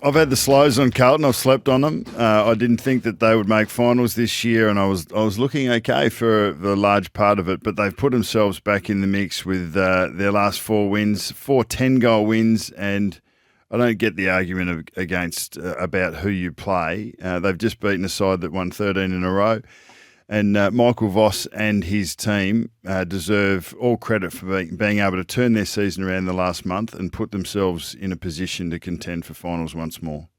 I've had the slows on Carlton. I've slept on them. I didn't think that they would make finals this year, and I was looking okay for the large part of it, but they've put themselves back in the mix with their last 4 wins, 4 10-goal wins, and I don't get the argument against about who you play. They've just beaten a side that won 13 in a row. And Michael Voss and his team deserve all credit for being able to turn their season around the last month and put themselves in a position to contend for finals once more.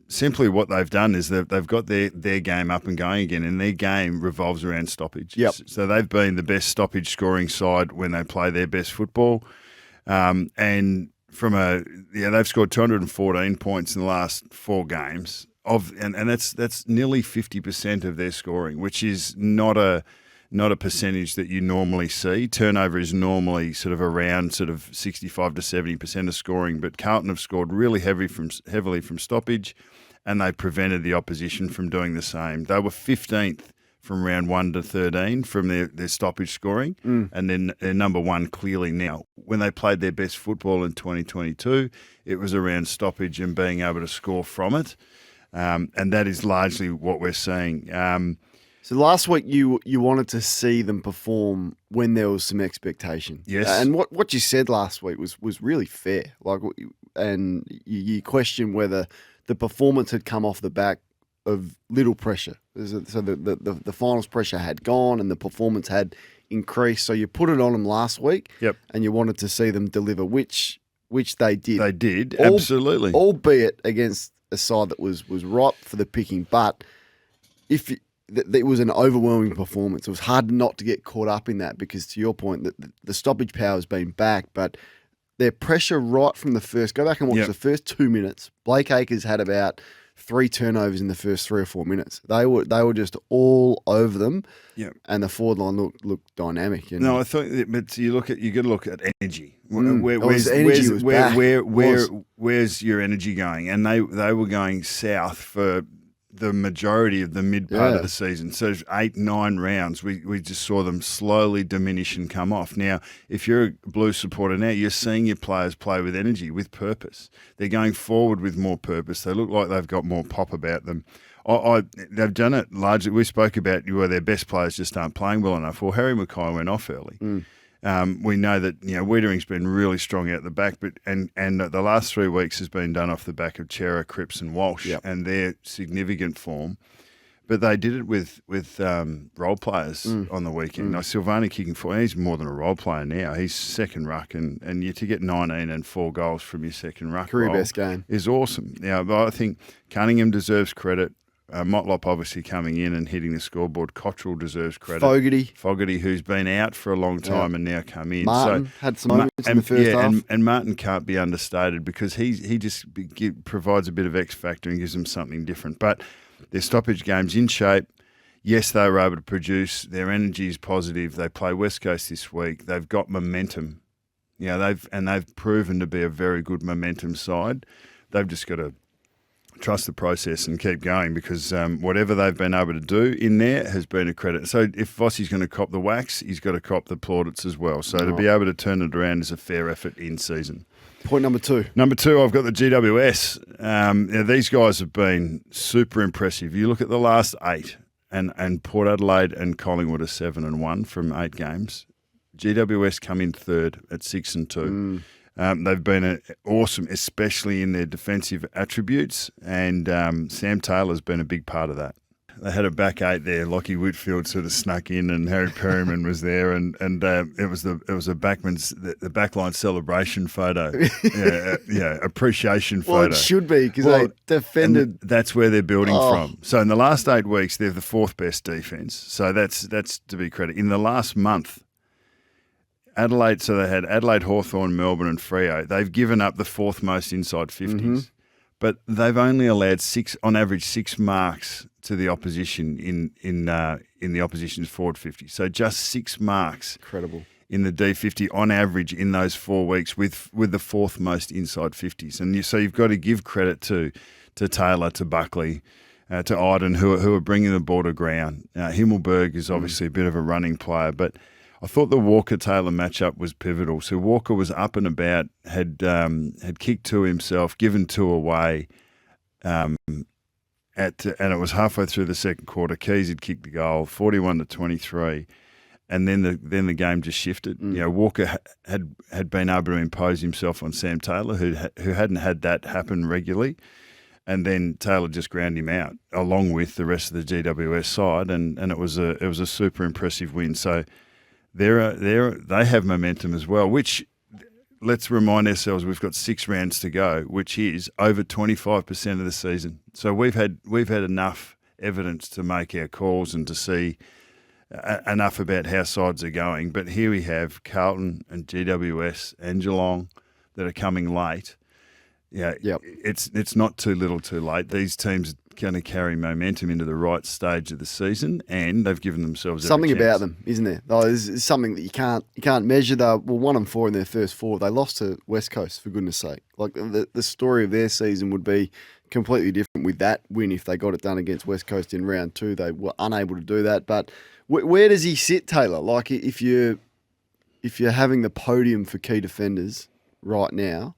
Simply what they've done is they've got their game up and going again, and their game revolves around stoppage. Yep. So they've been the best stoppage scoring side when they play their best football. And they've scored 214 points in the last 4 games. And that's nearly 50% of their scoring, which is not a percentage that you normally see. Turnover is normally sort of around 65 to 70% of scoring, but Carlton have scored really heavily from stoppage, and they prevented the opposition from doing the same. They were 15th from round 1 to 13 from their stoppage scoring, and then they're number 1 clearly now. When they played their best football in 2022, it was around stoppage and being able to score from it. And that is largely what we're seeing. So last week you wanted to see them perform when there was some expectation. Yes. And what you said last week was really fair. And you questioned whether the performance had come off the back of little pressure. So the finals pressure had gone and the performance had increased. So you put it on them last week. Yep. And you wanted to see them deliver, which they did. They did, absolutely. Albeit against a side that was ripe for the picking, but it was an overwhelming performance. It was hard not to get caught up in that because, to your point, the stoppage power has been back, but their pressure right from the first. Go back and watch the first 2 minutes. Blake Acres had about 3 turnovers in the first 3 or 4 minutes. They were just all over them. Yep. And the forward line looked dynamic. No, I thought, but you got to look at energy. Where's your energy going? And they were going south for the majority of the mid part of the season. So 8, 9 rounds, we just saw them slowly diminish and come off. Now, if you're a Blues supporter now, you're seeing your players play with energy, with purpose. They're going forward with more purpose. They look like they've got more pop about them. They've done it largely. We spoke about where their best players just aren't playing well enough. Well, Harry Mackay went off early. We know that Wiedering's been really strong out the back, but and the last 3 weeks has been done off the back of Chera, Cripps, and Walsh, and their significant form. But they did it with role players on the weekend. Now, Silvani kicking for, he's more than a role player now. He's second ruck, and you to get 19 and 4 goals from your second ruck career role best game is awesome. Now, but I think Cunningham deserves credit. Motlop obviously coming in and hitting the scoreboard. Cottrell deserves credit. Fogarty, who's been out for a long time and now come in. Martin had some moments in the first half. And Martin can't be understated because he just provides a bit of X factor and gives them something different. But their stoppage game's in shape. Yes, they were able to produce. Their energy is positive. They play West Coast this week. They've got momentum. They've proven to be a very good momentum side. They've just got to trust the process and keep going because whatever they've been able to do in there has been a credit. So if Vossi's going to cop the wax, he's got to cop the plaudits as well. So to be able to turn it around is a fair effort in season. Point number 2. Number 2, I've got the GWS. These guys have been super impressive. You look at the last 8 and Port Adelaide and Collingwood are 7-1 from 8 games. GWS come in third at 6-2. They've been awesome, especially in their defensive attributes, and Sam Taylor's been a big part of that. They had a back 8 there. Lockie Whitfield sort of snuck in, and Harry Perryman was there, and it was the backline celebration photo, appreciation photo. Well, it should be because they defended. That's where they're building from. So in the last 8 weeks, they're the 4th best defense. So that's to be credited. In the last month, Adelaide, so they had Adelaide, Hawthorn, Melbourne and Freo. They've given up the 4th most inside 50s, but they've only allowed on average 6 marks to the opposition in the opposition's forward 50. So just 6 marks. Incredible. In the D50 on average in those 4 weeks with the 4th most inside 50s. And so you've got to give credit to Taylor, to Buckley, to Iden, who are bringing the ball to ground. Himmelberg is obviously a bit of a running player, but I thought the Walker-Taylor matchup was pivotal. So Walker was up and about, had kicked 2 himself, given 2 away, And it was halfway through the second quarter. Keys had kicked the goal, 41-23, and then the game just shifted. You know, Walker had been able to impose himself on Sam Taylor, who hadn't had that happen regularly, and then Taylor just ground him out along with the rest of the GWS side, and it was a super impressive win. So they have momentum as well, which. Let's remind ourselves we've got 6 rounds to go, which is over 25% of the season. So we've had enough evidence to make our calls and to see enough about how sides are going. But here we have Carlton and GWS and Geelong that are coming late. Yeah, it's not too little too late. These teams are going to carry momentum into the right stage of the season, and they've given themselves something every chance. about them, isn't there? There's something that you can't measure. They were 1-4 in their first 4. They lost to West Coast, for goodness sake. Like the story of their season would be completely different with that win if they got it done against West Coast in round 2. They were unable to do that. But where does he sit, Taylor? Like if you're having the podium for key defenders right now,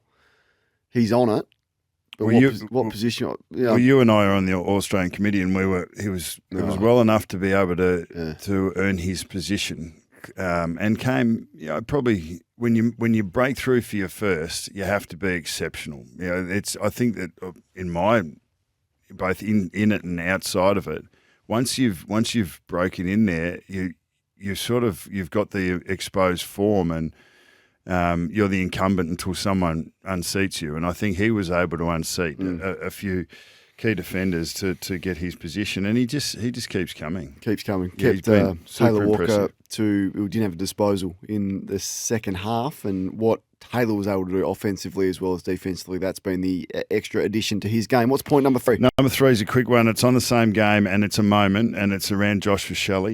he's on it. But what position? Well, you and I are on the All-Australian committee, and it was well enough to be able to earn his position, and came probably when you break through for your first, you have to be exceptional. I think that both in it and outside of it, once you've broken in there, you've got the exposed form and. You're the incumbent until someone unseats you, and I think he was able to unseat a few key defenders to get his position, and he just keeps coming. Kept impressive. Taylor Walker we didn't have a disposal in the second half, and what Taylor was able to do offensively as well as defensively, that's been the extra addition to his game. What's point number 3? Number 3 is a quick one. It's on the same game, and it's a moment, and it's around Josh Rochelle.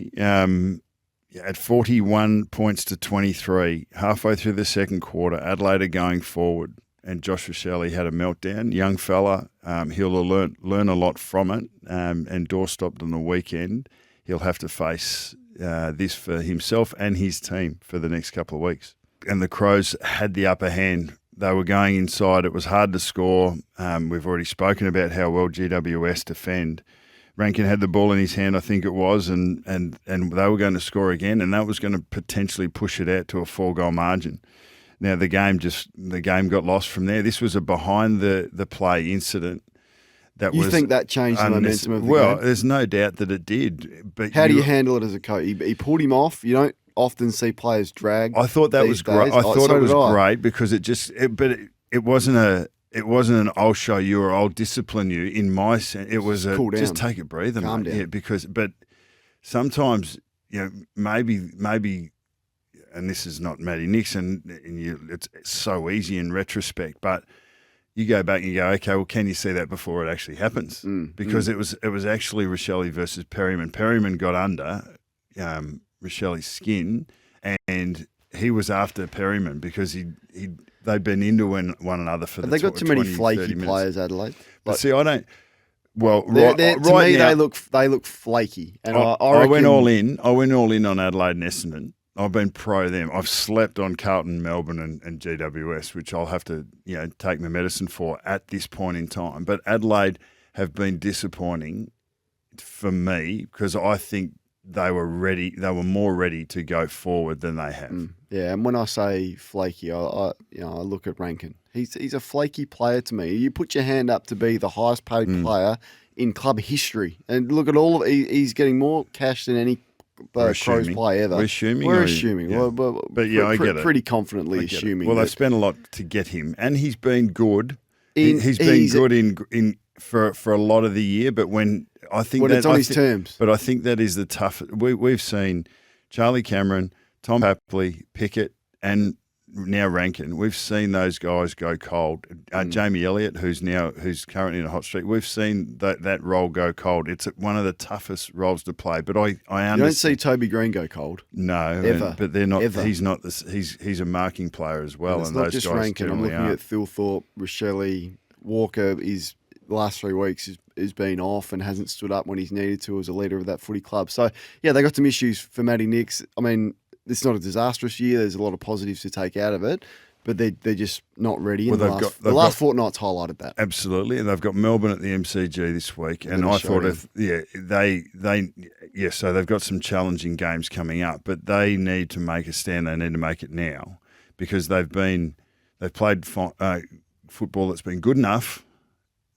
At 41 points to 23, halfway through the second quarter, Adelaide are going forward, and Josh Rochelle had a meltdown. Young fella, he'll learn a lot from it, and doorstopped on the weekend. He'll have to face this for himself and his team for the next couple of weeks. And the Crows had the upper hand. They were going inside. It was hard to score. We've already spoken about how well GWS defend. Rankin had the ball in his hand, I think it was, and they were going to score again, and that was going to potentially push it out to a 4-goal margin. Now the game got lost from there. This was a behind the play incident. You think that changed the momentum of the game? Well, there's no doubt that it did. But how do you handle it as a coach? He pulled him off. You don't often see players drag. I thought that was great. I thought it was great because it wasn't an I'll show you or I'll discipline you in my sense. It was cool down. Just take a breather, Calm mate. down. Yeah, but sometimes maybe, and this is not Matty Nixon, and it's so easy in retrospect, but you go back and you go, okay, well, can you see that before it actually happens? Because it was actually Rochelle versus Perryman. Perryman got under Rochelle's skin, and he was after Perryman because they'd been into one another for Have they got too many flaky players, Adelaide? But see, I don't. Well, to me, now, they look flaky, and I went all in. I went all in on Adelaide and Essendon. I've been pro them. I've slept on Carlton, Melbourne, and GWS, which I'll have to take my medicine for at this point in time. But Adelaide have been disappointing for me because I think they were ready. They were more ready to go forward than they have. Yeah, and when I say flaky, I look at Rankin. He's a flaky player to me. You put your hand up to be the highest paid player in club history, and look at all of. He's getting more cash than any Crows player ever. We're assuming. Yeah. But I get it. Pretty confidently assuming. Well, they've spent a lot to get him, and he's been good. He's been good in for a lot of the year, but when it's on his terms. But I think that is the tough. We've seen Charlie Cameron, Tom Hapley, Pickett, and now Rankin. We've seen those guys go cold. Jamie Elliott, who's currently in a hot streak, we've seen that role go cold. It's one of the toughest roles to play. But I understand. You don't see Toby Green go cold. No, ever. But they're not. Ever. He's not. He's a marking player as well. And it's and not those just guys Rankin. I'm looking are. at Thilthorpe, Rochelle, Walker. Is the last 3 weeks has been off and hasn't stood up when he's needed to as a leader of that footy club. So yeah, they got some issues for Matty Nix. I mean, it's not a disastrous year. There's a lot of positives to take out of it. but they're just not ready. Well, The last fortnight's highlighted that. Absolutely, and they've got Melbourne at the MCG this week, and I thought so they've got some challenging games coming up, but they need to make a stand. They need to make it now because they've played football that's been good enough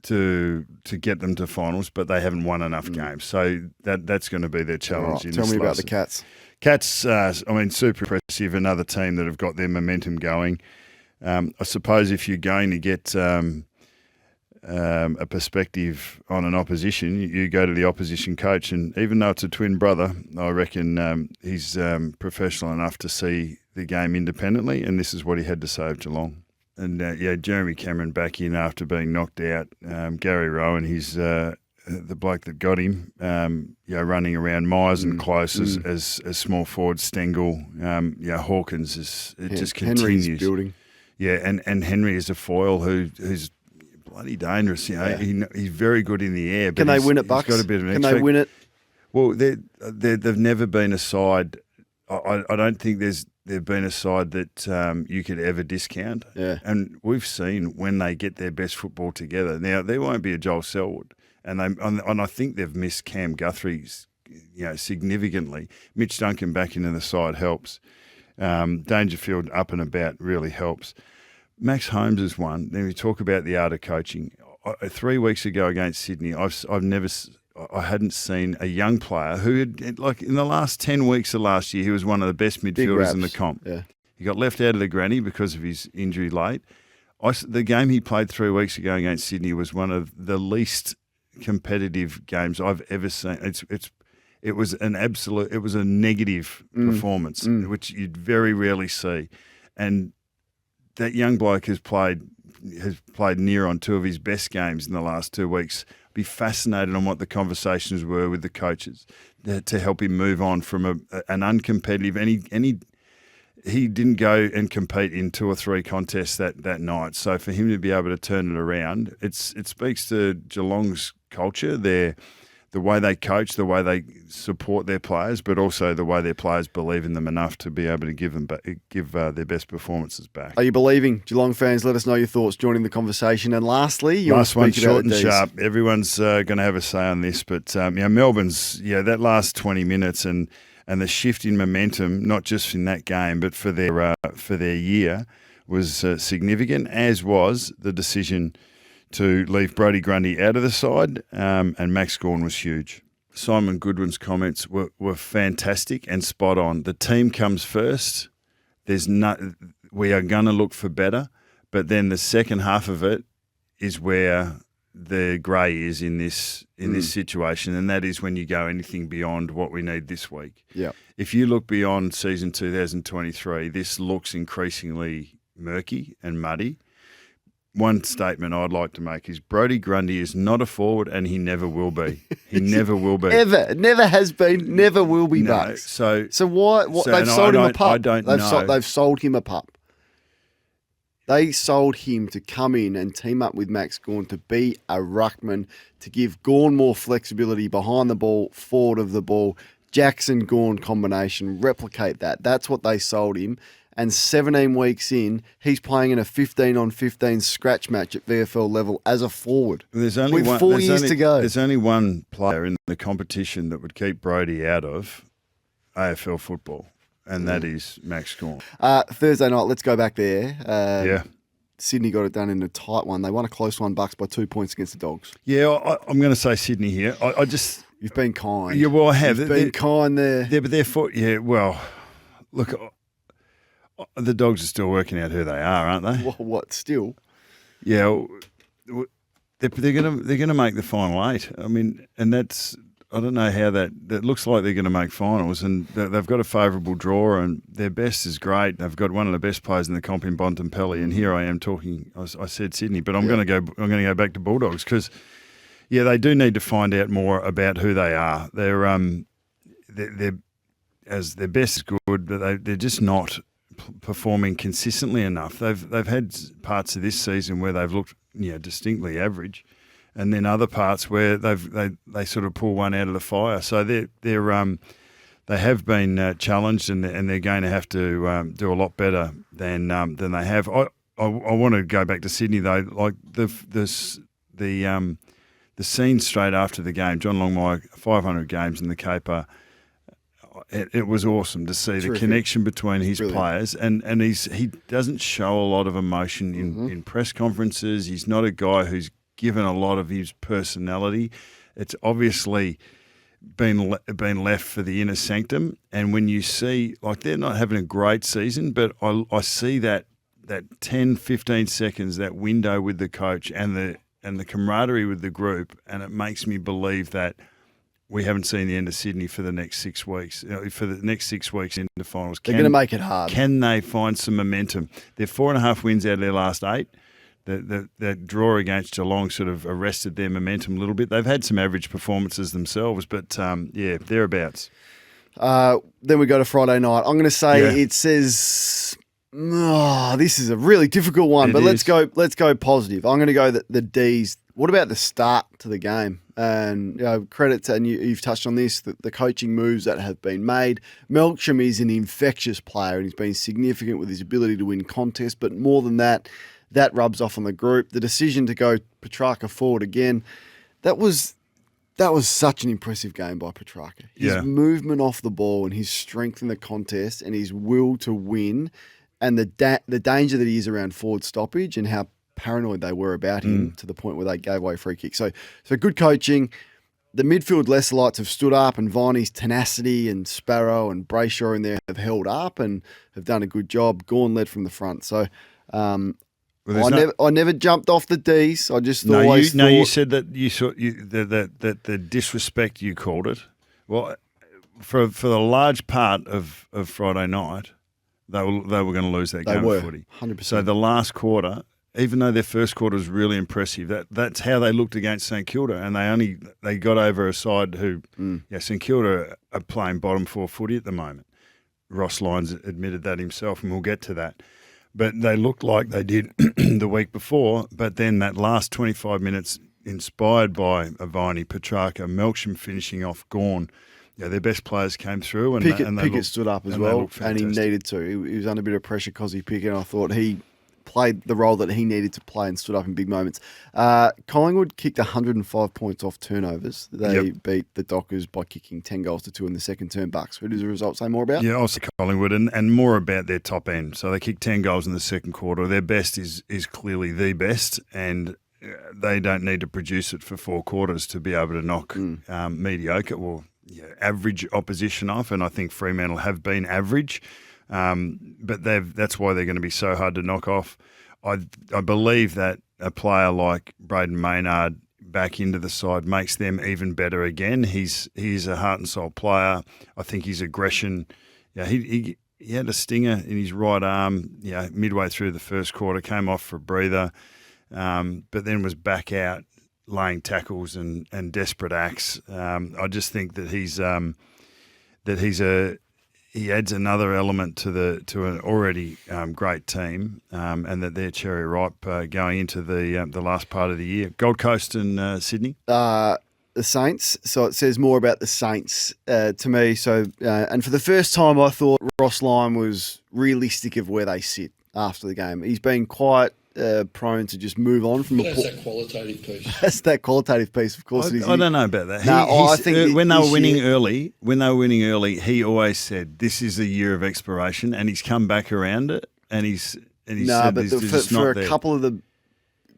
to get them to finals, but they haven't won enough games. So that's going to be their challenge. Right. Tell me about the Cats. Cats, super impressive. Another team that have got their momentum going. I suppose if you're going to get a perspective on an opposition, you go to the opposition coach, and even though it's a twin brother, I reckon he's professional enough to see the game independently, and this is what he had to say of Geelong. And Jeremy Cameron back in after being knocked out. Gary Rowan, he's the bloke that got him, running around Myers and close as small forward. Stengel, Hawkins just continues. Henry's building. Yeah, and Henry is a foil who's bloody dangerous. He's very good in the air. But Can they win it, Bucks? Got a bit of an Can they win it? Well, they've never been a side. I don't think they've been a side that you could ever discount. Yeah. And we've seen when they get their best football together. Now there won't be a Joel Selwood, and I think they've missed Cam Guthrie's, significantly. Mitch Duncan back into the side helps. Dangerfield up and about really helps. Max Holmes is one. Then we talk about the art of coaching. 3 weeks ago against Sydney, I hadn't seen a young player who had, like in the last 10 weeks of last year, he was one of the best midfielders in the comp. Yeah. He got left out of the granny because of his injury late. The game he played 3 weeks ago against Sydney was one of the least competitive games I've ever seen. It was a negative performance, which you'd very rarely see. And that young bloke has played near on two of his best games in the last 2 weeks. Be fascinated on what the conversations were with the coaches to help him move on from an uncompetitive. And he didn't go and compete in 2 or 3 contests that night. So for him to be able to turn it around, it speaks to Geelong's culture, the way they coach, the way they support their players, but also the way their players believe in them enough to be able to give their best performances back. Are you believing? Geelong fans, let us know your thoughts, joining the conversation. And lastly, you last want one, to speak about short and these. sharp. Everyone's going to have a say on this, but Melbourne's that last 20 minutes and the shift in momentum, not just in that game, but for their year, was significant. As was the decision to leave Brodie Grundy out of the side, and Max Gawn was huge. Simon Goodwin's comments were fantastic and spot on. The team comes first. We are going to look for better, but then the second half of it is where the grey is in this situation, and that is when you go anything beyond what we need this week. Yeah. If you look beyond season 2023, this looks increasingly murky and muddy. One statement I'd like to make is Brodie Grundy is not a forward, and he never will be. He never will be. Ever. Never has been, never will be, No, Bucks. so why? They've sold him a pup. I don't know. They've sold him a pup. They sold him to come in and team up with Max Gawn to be a ruckman, to give Gawn more flexibility behind the ball, forward of the ball, Jackson-Gawn combination, replicate that. That's what they sold him. And 17 weeks in, he's playing in a 15-on-15 scratch match at VFL level as a forward. There's only with 4 years to go. There's only one player in the competition that would keep Brodie out of AFL football, and that is Max Gawn. Thursday night, let's go back there. Yeah. Sydney got it done in a tight one. They won a close one, Bucks, by 2 points against the Dogs. Yeah, I'm going to say Sydney here. I just... You've been kind. Yeah, well, I have. You've been kind there. Yeah, but look... The Dogs are still working out who they are, aren't they? What still? Yeah, they're gonna make the final 8. I mean, and that's, I don't know how that looks like they're going to make finals, and they've got a favourable draw, and their best is great. They've got one of the best players in the comp in Bontempelli, and here I am talking. I said Sydney, but I'm going to go back to Bulldogs because, they do need to find out more about who they are. They're as their best is good, but they're just not performing consistently enough. They've had parts of this season where they've looked distinctly average, and then other parts where they sort of pull one out of the fire. So they're they have been challenged, and they're going to have to do a lot better than they have. I want to go back to Sydney though, like the scene straight after the game. John Longmire, 500 games in the caper. It was awesome to see the connection between his players, and he doesn't show a lot of emotion in press conferences. He's not a guy who's given a lot of his personality. It's obviously been left for the inner sanctum. And when you see, like, they're not having a great season, but I see that 10, 15 seconds, that window with the coach and the camaraderie with the group, and it makes me believe that we haven't seen the end of Sydney for the next 6 weeks. For the next 6 weeks into the finals, they're going to make it hard. Can they find some momentum? They're 4.5 wins out of their last 8. That draw against Geelong sort of arrested their momentum a little bit. They've had some average performances themselves, but thereabouts. Then we go to Friday night. I'm going to say it says, this is a really difficult one, but let's go positive. I'm going to go the D's. What about the start to the game? And credit to, and you've touched on this, the coaching moves that have been made. Melksham is an infectious player, and he's been significant with his ability to win contests, but more than that, that rubs off on the group. The decision to go Petrarca forward again, that was such an impressive game by Petrarca. His movement off the ball and his strength in the contest and his will to win, and the danger that he is around forward stoppage and how paranoid they were about him to the point where they gave away free kicks. So good coaching. The midfield Leslites have stood up, and Viney's tenacity and Sparrow and Brayshaw in there have held up and have done a good job. Gorn led from the front. So I never jumped off the D's. I just always thought... No, you said that that the disrespect, you called it. Well, for the large part of Friday night, they were going to lose that game of footy. 100%. So the last quarter, even though their first quarter was really impressive, that's how they looked against St Kilda, and they got over a side who, St Kilda are playing bottom 4 footy at the moment. Ross Lyons admitted that himself, and we'll get to that. But they looked like they did the week before, but then that last 25 minutes, inspired by Viney, Petrarca, Melksham finishing off Gorn, their best players came through. And Pickett stood up as well, and he needed to. He was under a bit of pressure because he Pickett, and I thought he played the role that he needed to play and stood up in big moments. Collingwood kicked 105 points off turnovers. They beat the Dockers by kicking 10 goals to 2 in the second term. Bucks. Who does the result say more about? Yeah, also Collingwood, and more about their top end. So they kicked 10 goals in the second quarter. Their best is clearly the best, and they don't need to produce it for 4 quarters to be able to knock mediocre, average opposition off. And I think Fremantle have been average. But that's why they're going to be so hard to knock off. I believe that a player like Braden Maynard back into the side makes them even better again. He's a heart and soul player. I think his aggression, he had a stinger in his right arm, midway through the first quarter, came off for a breather, but then was back out laying tackles and desperate acts. I just think that he adds another element to an already great team, and that they're cherry ripe going into the last part of the year. Gold Coast and Sydney. The Saints. So it says more about the Saints to me. So and for the first time, I thought Ross Lyon was realistic of where they sit after the game. He's been quite prone to just move on from that qualitative piece. That's that qualitative piece, of course. I don't know about that. I think when they were winning early, he always said this is a year of exploration, and he's come back around it, and he said for a couple of the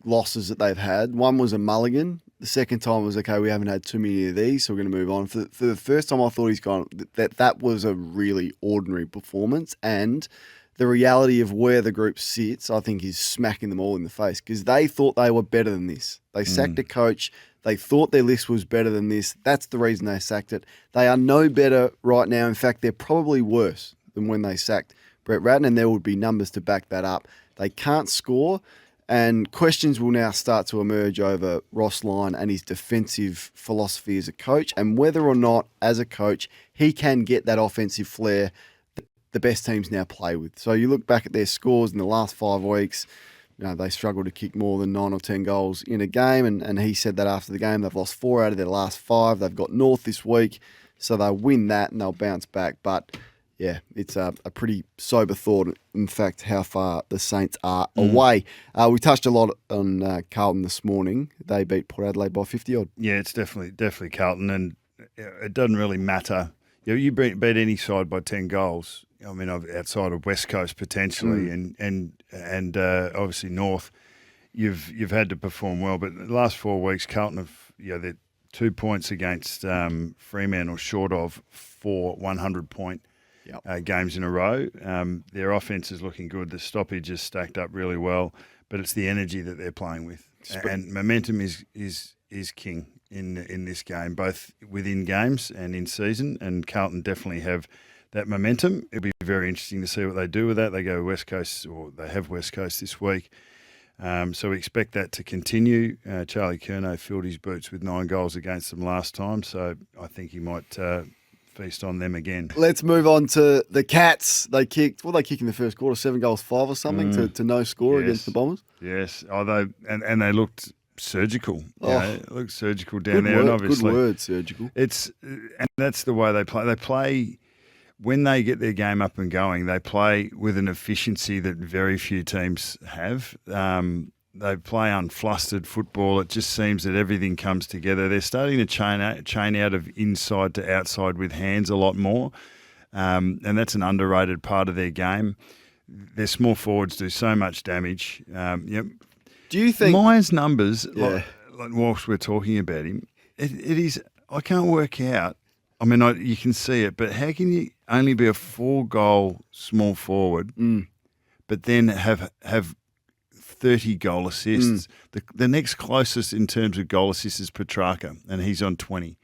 losses that they've had, one was a mulligan. The second time was, okay, we haven't had too many of these, so we're going to move on. For the first time, I thought he's gone. That was a really ordinary performance, and the reality of where the group sits, I think, is smacking them all in the face, because they thought they were better than this. They sacked a coach. They thought their list was better than this. That's the reason they sacked it. They are no better right now. In fact, they're probably worse than when they sacked Brett Ratton, and there would be numbers to back that up. They can't score, and questions will now start to emerge over Ross Lyon and his defensive philosophy as a coach, and whether or not, as a coach, he can get that offensive flair the best teams now play with. So you look back at their scores in the last 5 weeks, they struggle to kick more than 9 or 10 goals in a game, and he said that after the game. They've lost 4 out of their last 5. They've got North this week. So they'll win that and they'll bounce back. But, yeah, it's a pretty sober thought, in fact, how far the Saints are away. We touched a lot on Carlton this morning. They beat Port Adelaide by 50-odd. Yeah, it's definitely Carlton, and it doesn't really matter. You beat any side by 10 goals. I mean, outside of West Coast potentially, and obviously North, you've had to perform well. But the last 4 weeks, Carlton have they're 2 points against Fremantle short of 4 100-point games in a row. Their offense is looking good. The stoppage is stacked up really well, but it's the energy that they're playing with, and momentum is king in this game, both within games and in season. And Carlton definitely have that momentum. It'll be very interesting to see what they do with that. They go West Coast, or they have West Coast this week. So we expect that to continue. Charlie Curnow filled his boots with 9 goals against them last time, so I think he might feast on them again. Let's move on to the Cats. They kicked in the first quarter? 7 goals, 5 or something to no score against the Bombers. Yes, and they looked surgical. It looked surgical down there, and obviously good word, surgical. And that's the way they play. They play. When they get their game up and going, they play with an efficiency that very few teams have. They play unflustered football. It just seems that everything comes together. They're starting to chain out of inside to outside with hands a lot more, and that's an underrated part of their game. Their small forwards do so much damage. Do you think Myers' numbers, like whilst we're talking about him, it is, I can't work out. I mean, you can see it, but how can you only be a 4-goal small forward, but then have 30 goal assists? The next closest in terms of goal assists is Petrarca, and he's on 20.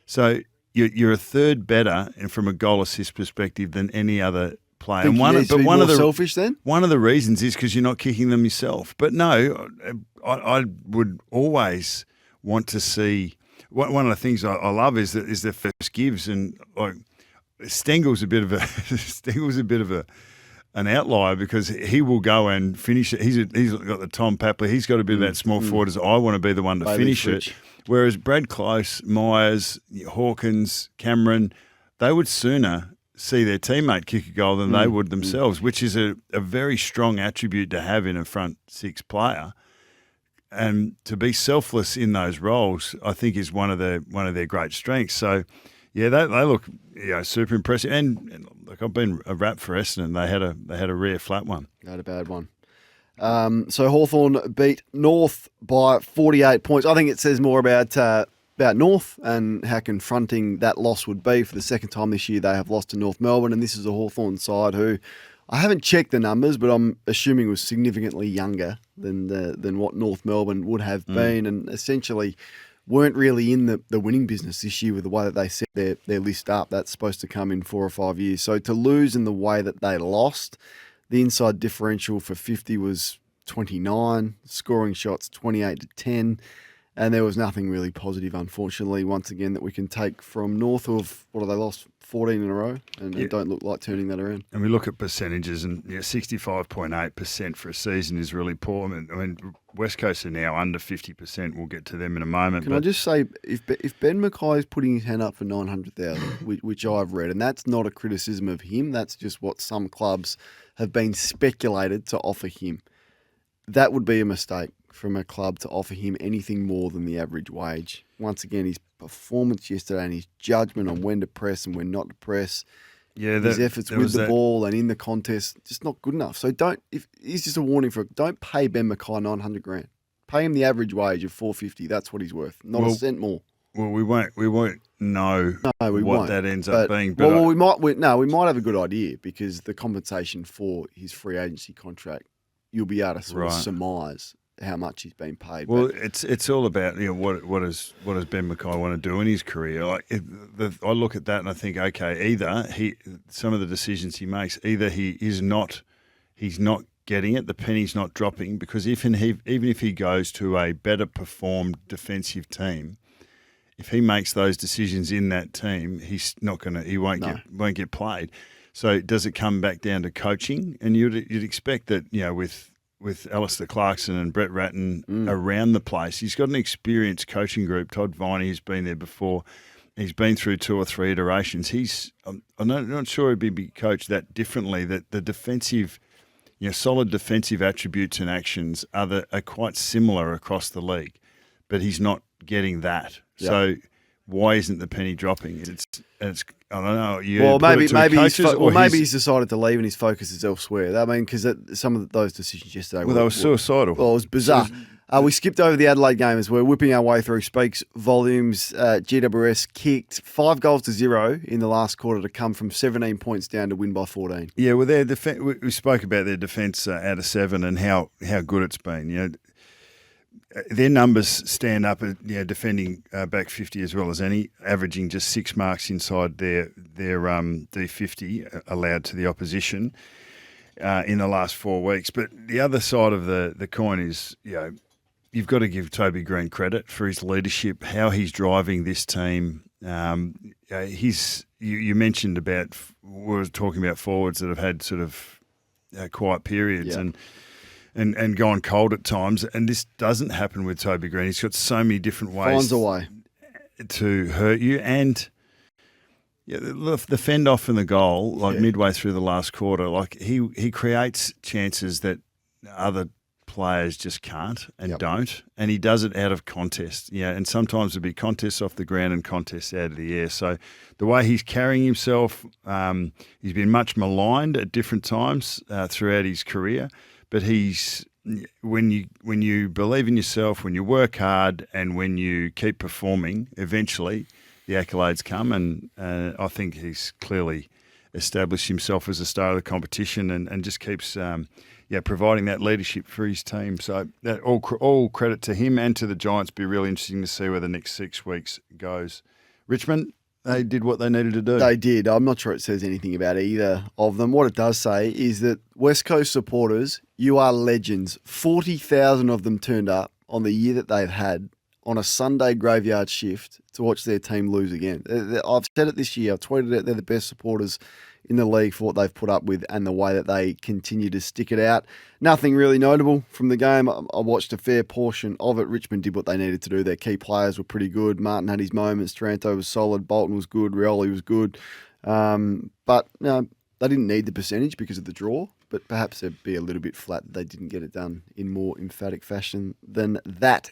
So you're a third better, and from a goal assist perspective, than any other player. And one of the selfish then? One of the reasons is because you're not kicking them yourself. But no, I would always want to see. One of the things I love is the first gives, and like Stengel's a bit of an outlier because he will go and finish it. He's got the Tom Papley. He's got a bit of that small forward as I want to be the one to finish it. Whereas Brad Close, Myers, Hawkins, Cameron, they would sooner see their teammate kick a goal than they would themselves, which is a very strong attribute to have in a front six player. And to be selfless in those roles, I think, is one of their great strengths. So, yeah, they look super impressive. And look, I've been a rap for Essendon. They had a rare flat one. They had a bad one. So Hawthorn beat North by 48 points. I think it says more about North and how confronting that loss would be. For the second time this year, they have lost to North Melbourne, and this is a Hawthorn side who, I haven't checked the numbers, but I'm assuming was significantly younger than what North Melbourne would have been, and essentially weren't really in the winning business this year with the way that they set their list up. That's supposed to come in 4 or 5 years. So to lose in the way that they lost, the inside differential for 50 was 29, scoring shots 28-10, and there was nothing really positive, unfortunately, once again, that we can take from North. Of what have they lost? 14 in a row, and they don't look like turning that around. And we look at percentages, and 65.8% for a season is really poor. I mean, West Coast are now under 50%. We'll get to them in a moment. Can I just say, if Ben Mackay is putting his hand up for 900,000, which I've read, and that's not a criticism of him, that's just what some clubs have been speculated to offer him, that would be a mistake from a club to offer him anything more than the average wage. Once again, his performance yesterday and his judgment on when to press and when not to press, his efforts with the ball and in the contest, just not good enough. So he's just a warning don't pay Ben Mackay 900 grand. Pay him the average wage of 450. That's what he's worth. Not a cent more. Well, we won't know what that ends up being. But we might have a good idea, because the compensation for his free agency contract, you'll be able to sort of surmise how much he's been paid. Well, it's all about what does Ben Mackay want to do in his career. Like I look at that and I think, okay, either some of the decisions he makes, either he's not getting it, the penny's not dropping, because even if he goes to a better performed defensive team, if he makes those decisions in that team, he won't get played. So does it come back down to coaching? And you'd expect that with Alistair Clarkson and Brett Ratton around the place, he's got an experienced coaching group. Todd Viney, who's been there before, He's been through 2 or 3 iterations. I'm not sure he'd be coached that differently. That the defensive, solid defensive attributes and actions are quite similar across the league, but he's not getting that. Yep. So why isn't the penny dropping? It's I don't know. Maybe he's decided to leave and his focus is elsewhere. I mean, because some of those decisions yesterday they were suicidal. Well, it was bizarre. We skipped over the Adelaide game as we're whipping our way through. Speaks volumes. GWS kicked 5-0 in the last quarter to come from 17 points down to win by 14. Yeah, well, we spoke about their defence out of 7 and how good it's been. Their numbers stand up at defending back 50 as well as any, averaging just 6 marks inside their D50 allowed to the opposition in the last 4 weeks. But the other side of the coin is, you've got to give Toby Green credit for his leadership, how he's driving this team. You mentioned about, we were talking about forwards that have had sort of quiet periods and gone cold at times, and this doesn't happen with Toby Green. He's got so many different ways finds a way to hurt you, and the fend off in the goal, midway through the last quarter, he creates chances that other players just can't and don't, and he does it out of contest. And sometimes it'll be contests off the ground and contests out of the air. So the way he's carrying himself, he's been much maligned at different times throughout his career. But when you believe in yourself, when you work hard, and when you keep performing, eventually the accolades come. And I think he's clearly established himself as a star of the competition, and just keeps providing that leadership for his team. So that all credit to him and to the Giants. Be really interesting to see where the next 6 weeks goes. Richmond, they did what they needed to do. They did. I'm not sure it says anything about either of them. What it does say is that West Coast supporters, you are legends. 40,000 of them turned up on the year that they've had on a Sunday graveyard shift to watch their team lose again. I've said it this year. I've tweeted it. They're the best supporters in the league for what they've put up with and the way that they continue to stick it out. Nothing really notable from the game. I watched a fair portion of it. Richmond did what they needed to do. Their key players were pretty good. Martin had his moments. Taranto was solid. Bolton was good. Rioli was good. But they didn't need the percentage because of the draw, but perhaps they'd be a little bit flat that they didn't get it done in more emphatic fashion than that.